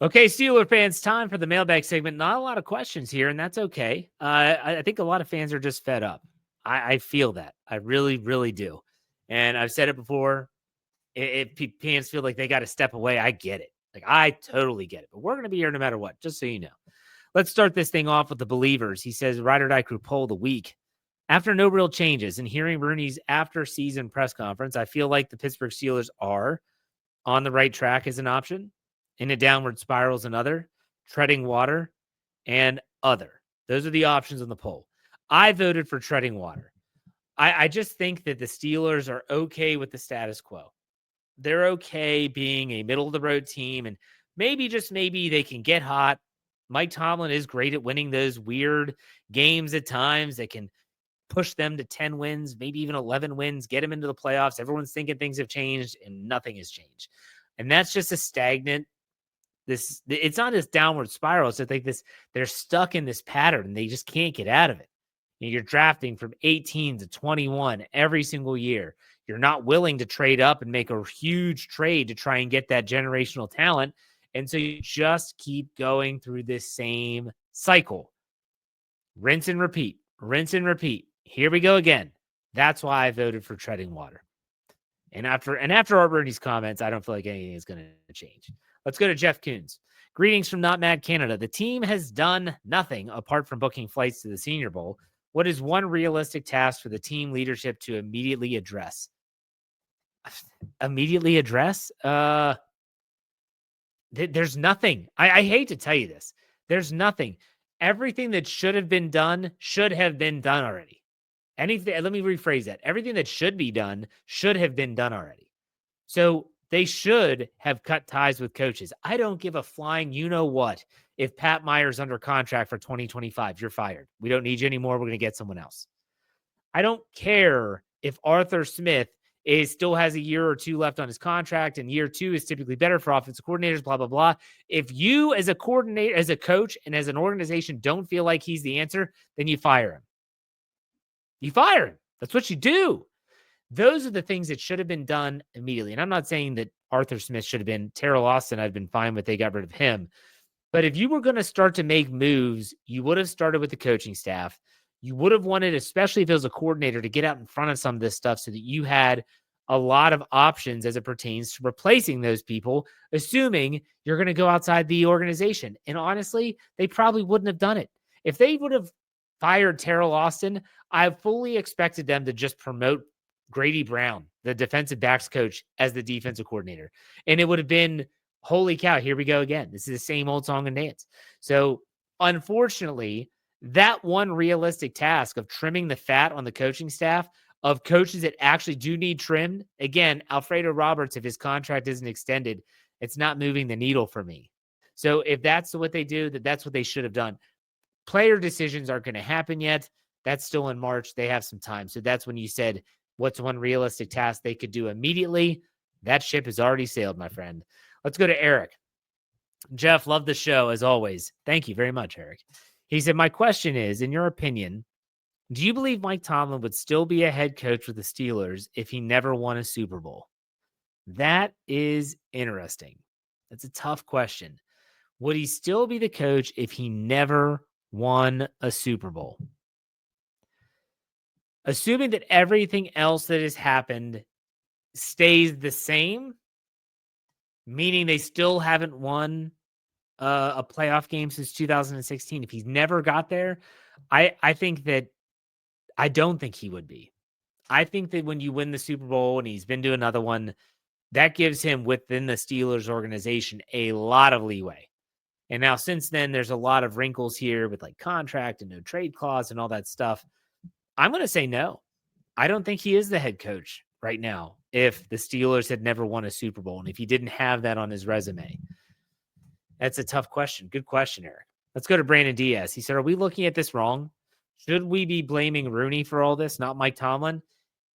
Okay, Steeler fans, time for the mailbag segment. Not a lot of questions here, and that's okay. I think a lot of fans are just fed up. I feel that. I really, really do. And I've said it before. If fans feel like they got to step away, I get it. Like, I totally get it. But we're going to be here no matter what, just so you know. Let's start this thing off with the believers. He says, Ride or Die Crew poll of the week. After no real changes and hearing Rooney's after-season press conference, I feel like the Pittsburgh Steelers are on the right track as an option. In a downward spiral is another. Treading water and other. Those are the options on the poll. I voted for treading water. I just think that the Steelers are okay with the status quo. They're okay being a middle-of-the-road team, and maybe, just maybe, they can get hot. Mike Tomlin is great at winning those weird games at times that can push them to 10 wins, maybe even 11 wins, get them into the playoffs. Everyone's thinking things have changed, and nothing has changed. And that's just a stagnant, it's not this downward spiral. It's like this, they're stuck in this pattern, and they just can't get out of it. You're drafting from 18 to 21 every single year. You're not willing to trade up and make a huge trade to try and get that generational talent. And so you just keep going through this same cycle. Rinse and repeat. Rinse and repeat. Here we go again. That's why I voted for treading water. And after Art Rooney's comments, I don't feel like anything is going to change. Let's go to Jeff Coons. Greetings from Not Mad Canada. The team has done nothing apart from booking flights to the Senior Bowl. What is one realistic task for the team leadership to immediately address? Immediately address? There's nothing. I hate to tell you this. There's nothing. Everything that should have been done already. Anything. Let me rephrase that. Everything that should be done should have been done already. So they should have cut ties with coaches. I don't give a flying you-know-what if Pat Meyer's under contract for 2025. You're fired. We don't need you anymore. We're going to get someone else. I don't care if Arthur Smith still has a year or two left on his contract, and year two is typically better for offensive coordinators, blah, blah, blah. If you as a coordinator, as a coach, and as an organization don't feel like he's the answer, then you fire him. You fire him. That's what you do. Those are the things that should have been done immediately. And I'm not saying that Arthur Smith should have been. Terrell Austin, I've been fine with. They got rid of him. But if you were going to start to make moves, you would have started with the coaching staff. You would have wanted, especially if it was a coordinator, to get out in front of some of this stuff so that you had a lot of options as it pertains to replacing those people, assuming you're going to go outside the organization. And honestly, they probably wouldn't have done it. If they would have fired Terrell Austin, I fully expected them to just promote Grady Brown, the defensive backs coach, as the defensive coordinator. And it would have been, holy cow, here we go again. This is the same old song and dance. So unfortunately, that one realistic task of trimming the fat on the coaching staff of coaches that actually do need trimmed, again, Alfredo Roberts, if his contract isn't extended, it's not moving the needle for me. So if that's what they do, that's what they should have done. Player decisions aren't going to happen yet. That's still in March. They have some time. So that's when you said, what's one realistic task they could do immediately? That ship has already sailed, my friend. Let's go to Eric. Jeff, love the show as always. Thank you very much, Eric. He said, my question is, in your opinion, do you believe Mike Tomlin would still be a head coach with the Steelers if he never won a Super Bowl? That is interesting. That's a tough question. Would he still be the coach if he never won a Super Bowl? Assuming that everything else that has happened stays the same, meaning they still haven't won a playoff game since 2016. If he's never got there, I think that I don't think he would be. I think that when you win the Super Bowl and he's been to another one, that gives him within the Steelers organization a lot of leeway. And now since then, there's a lot of wrinkles here with like contract and no trade clause and all that stuff. I'm going to say no. I don't think he is the head coach right now if the Steelers had never won a Super Bowl and if he didn't have that on his resume. That's a tough question. Good question, Eric. Let's go to Brandon Diaz. He said, are we looking at this wrong? Should we be blaming Rooney for all this, not Mike Tomlin?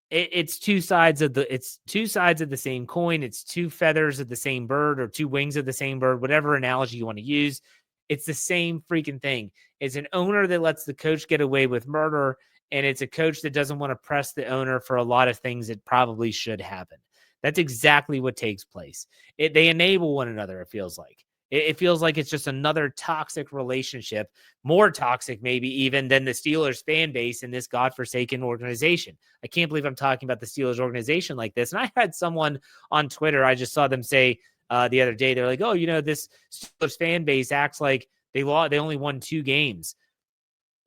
It's two sides of the same coin. It's two feathers of the same bird or two wings of the same bird, whatever analogy you want to use. It's the same freaking thing. It's an owner that lets the coach get away with murder, and it's a coach that doesn't want to press the owner for a lot of things that probably should happen. That's exactly what takes place. They enable one another, it feels like. It feels like it's just another toxic relationship, more toxic maybe even than the Steelers fan base in this godforsaken organization. I can't believe I'm talking about the Steelers organization like this. And I had someone on Twitter, I just saw them say the other day, they're like, oh, this Steelers fan base acts like they only won 2 games.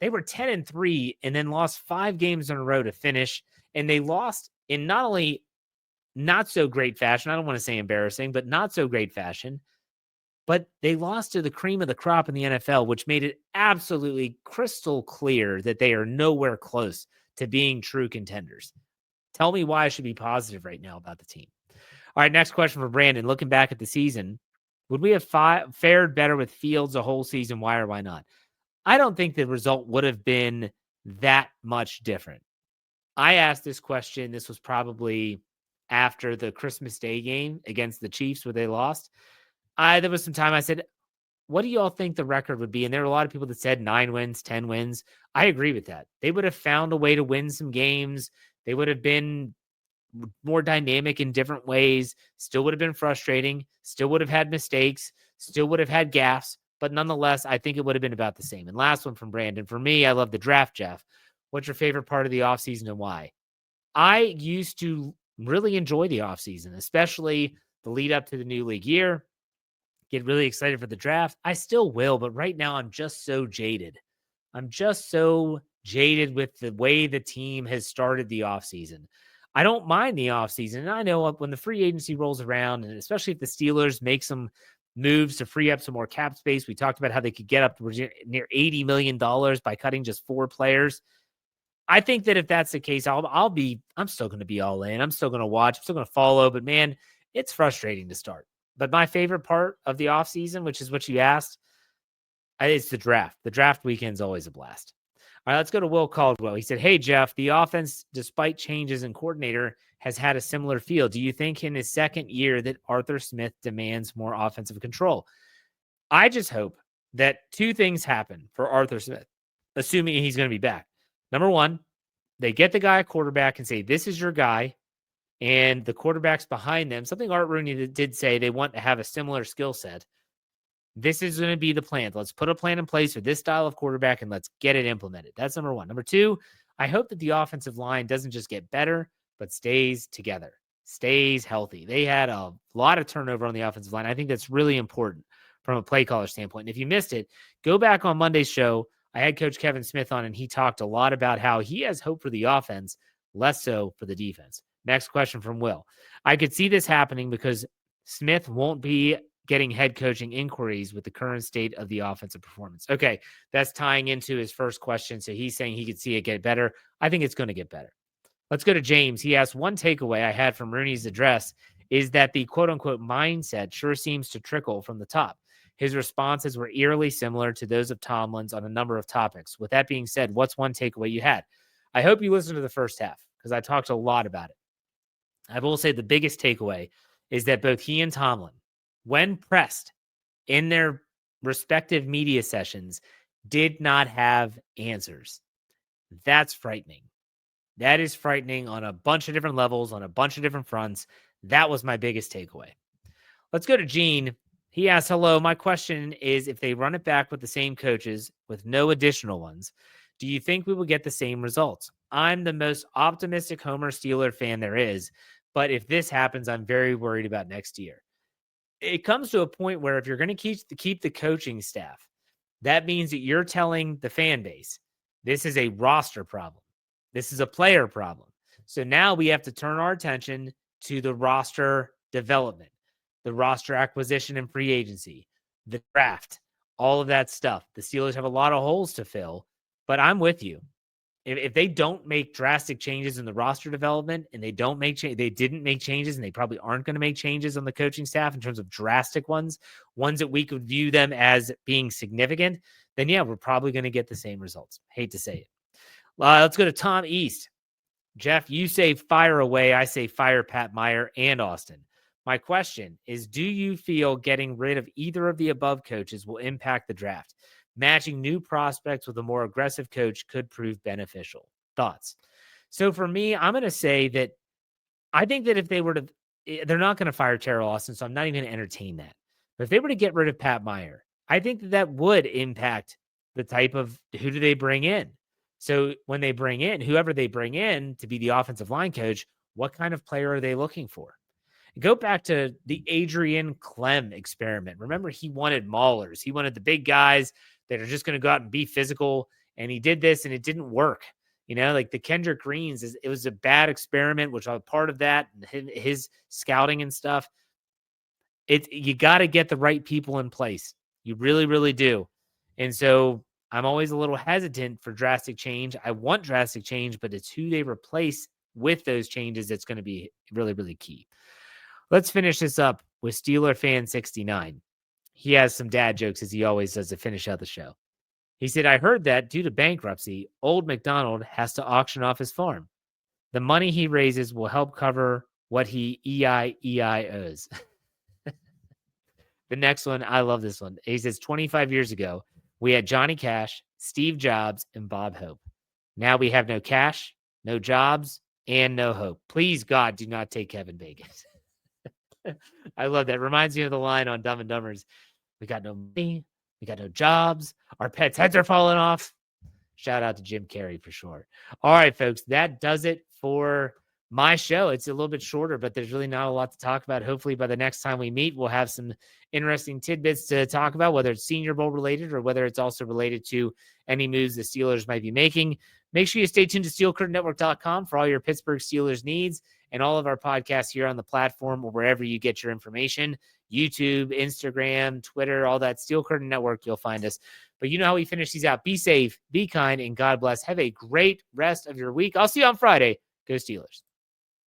They were 10-3 and then lost 5 games in a row to finish. And they lost in not only not so great fashion, I don't want to say embarrassing, but not so great fashion, but they lost to the cream of the crop in the NFL, which made it absolutely crystal clear that they are nowhere close to being true contenders. Tell me why I should be positive right now about the team. All right, next question for Brandon. Looking back at the season, would we have fared better with Fields a whole season? Why or why not? I don't think the result would have been that much different. I asked this question. This was probably after the Christmas Day game against the Chiefs where they lost. There was some time I said, what do you all think the record would be? And there were a lot of people that said 9 wins, 10 wins. I agree with that. They would have found a way to win some games. They would have been more dynamic in different ways, still would have been frustrating, still would have had mistakes, still would have had gaffes, but nonetheless, I think it would have been about the same. And last one from Brandon. For me, I love the draft, Jeff. What's your favorite part of the offseason and why? I used to really enjoy the offseason, especially the lead up to the new league year. Get really excited for the draft. I still will, but right now I'm just so jaded. I'm just so jaded with the way the team has started the offseason. I don't mind the offseason. And I know when the free agency rolls around, and especially if the Steelers make some moves to free up some more cap space, we talked about how they could get up to near $80 million by cutting just 4 players. I think that if that's the case, I'm still going to be all in. I'm still going to watch. I'm still going to follow. But man, it's frustrating to start. But my favorite part of the offseason, which is what you asked, it's the draft. The draft weekend's always a blast. All right, let's go to Will Caldwell. He said, hey, Jeff, the offense, despite changes in coordinator, has had a similar feel. Do you think in his second year that Arthur Smith demands more offensive control? I just hope that 2 things happen for Arthur Smith, assuming he's going to be back. Number 1, they get the guy a quarterback and say, this is your guy, and the quarterbacks behind them, something Art Rooney did say, they want to have a similar skill set. This is going to be the plan. Let's put a plan in place for this style of quarterback and let's get it implemented. That's number 1. Number 2, I hope that the offensive line doesn't just get better, but stays together, stays healthy. They had a lot of turnover on the offensive line. I think that's really important from a play caller standpoint. And if you missed it, go back on Monday's show. I had Coach Kevin Smith on, and he talked a lot about how he has hope for the offense, less so for the defense. Next question from Will. I could see this happening because Smith won't be getting head coaching inquiries with the current state of the offensive performance. Okay, that's tying into his first question. So he's saying he could see it get better. I think it's going to get better. Let's go to James. He asked, one takeaway I had from Rooney's address is that the quote-unquote mindset sure seems to trickle from the top. His responses were eerily similar to those of Tomlin's on a number of topics. With that being said, what's one takeaway you had? I hope you listened to the first half because I talked a lot about it. I will say the biggest takeaway is that both he and Tomlin, when pressed in their respective media sessions, did not have answers. That's frightening. That is frightening on a bunch of different levels, on a bunch of different fronts. That was my biggest takeaway. Let's go to Gene. He asks, hello, my question is if they run it back with the same coaches with no additional ones, do you think we will get the same results? I'm the most optimistic Homer Steeler fan there is, but if this happens, I'm very worried about next year. It comes to a point where if you're going to keep the coaching staff, that means that you're telling the fan base, this is a roster problem. This is a player problem. So now we have to turn our attention to the roster development, the roster acquisition and free agency, the draft, all of that stuff. The Steelers have a lot of holes to fill, but I'm with you. If they don't make drastic changes in the roster development and they didn't make changes and they probably aren't going to make changes on the coaching staff in terms of drastic ones that we could view them as being significant, then yeah, we're probably going to get the same results. Hate to say it. Let's go to Tom East. Jeff, you say fire away. I say fire Pat Meyer and Austin. My question is, do you feel getting rid of either of the above coaches will impact the draft? Matching new prospects with a more aggressive coach could prove beneficial. Thoughts? So for me, I'm going to say that I think that if they were to, they're not going to fire Terrell Austin, so I'm not even going to entertain that. But if they were to get rid of Pat Meyer, I think that would impact the type of who do they bring in. So when they bring in, whoever they bring in to be the offensive line coach, what kind of player are they looking for? Go back to the Adrian Clem experiment. Remember, he wanted maulers. He wanted the big guys that are just going to go out and be physical. And he did this and it didn't work. Like the Kendrick Greens, it was a bad experiment, which I was part of that, his scouting and stuff. You got to get the right people in place. You really, really do. And so I'm always a little hesitant for drastic change. I want drastic change, but it's who they replace with those changes that's going to be really, really key. Let's finish this up with Steeler Fan 69. He has some dad jokes, as he always does, to finish out the show. He said, I heard that due to bankruptcy, old McDonald has to auction off his farm. The money he raises will help cover what he owes. The next one, I love this one. He says, 25 years ago, we had Johnny Cash, Steve Jobs, and Bob Hope. Now we have no cash, no jobs, and no hope. Please, God, do not take Kevin Bacon. I love that. Reminds me of the line on Dumb and Dumbers. We got no money. We got no jobs. Our pets' heads are falling off. Shout out to Jim Carrey for sure. All right, folks, that does it for my show. It's a little bit shorter, but there's really not a lot to talk about. Hopefully by the next time we meet, we'll have some interesting tidbits to talk about, whether it's Senior Bowl related or whether it's also related to any moves the Steelers might be making. Make sure you stay tuned to SteelCurtainNetwork.com for all your Pittsburgh Steelers needs and all of our podcasts here on the platform or wherever you get your information. YouTube, Instagram, Twitter, all that. Steel Curtain Network, you'll find us. But you know how we finish these out. Be safe, be kind, and God bless. Have a great rest of your week. I'll see you on Friday. Go Steelers.